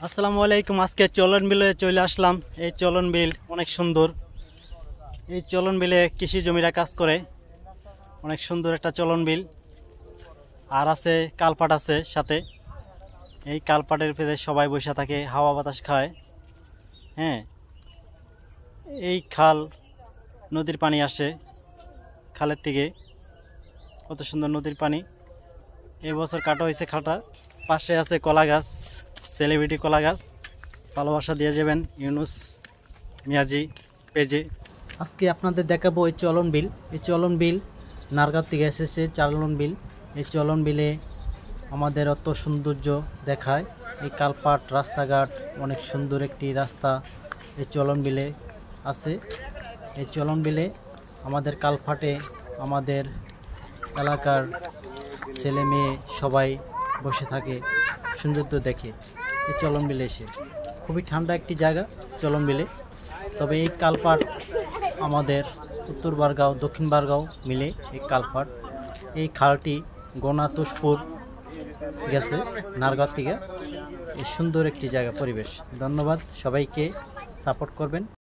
আসসালামু আলাইকুম। আজকে চলন বিলে চলে আসলাম। এই চলন বিল অনেক সুন্দর। এই চলন বিলে কৃষি জমিরা কাজ করে। অনেক সুন্দর একটা চলন বিল। আর আছে কালপাট আছে সাথে। এই কালপাটের ভেতরে সবাই বসে থাকে, হাওয়া বাতাস খায়। হ্যাঁ, এই খাল নদীর পানি আসে খালের থেকে। কত সুন্দর নদীর পানি। এই বছর কাটা হয়েছে খালটা। পাশে আছে কলা গাছ, সেলিব্রিটি কলা গাছ। ভালোবাসা দিয়ে যাবেন ইউনুস মিয়াজি পেজে। আজকে আপনাদের দেখাবো এই চলন বিল। এই চলন বিল নারগাঁও থেকে এসেছে চলন বিল। এই চলন বিলে আমাদের অত সৌন্দর্য দেখায়। এই কালপাট রাস্তাঘাট, অনেক সুন্দর একটি রাস্তা এই চলন বিলে আছে। এই চলন বিলে আমাদের কালপাটে আমাদের এলাকার ছেলে মেয়ে সবাই বসে থাকে সৌন্দর্য দেখে এই চলন বিলে এসে। খুবই ঠান্ডা একটি জায়গা চলন বিলে। তবে এই কালপাট আমাদের উত্তর বারগাঁও দক্ষিণ বারগাঁও মিলে এই কালপাট। এই খালটি গণাতুষপুর গেছে নারগাঁও থেকে। এই সুন্দর একটি জায়গা পরিবেশ। ধন্যবাদ, সবাইকে সাপোর্ট করবেন।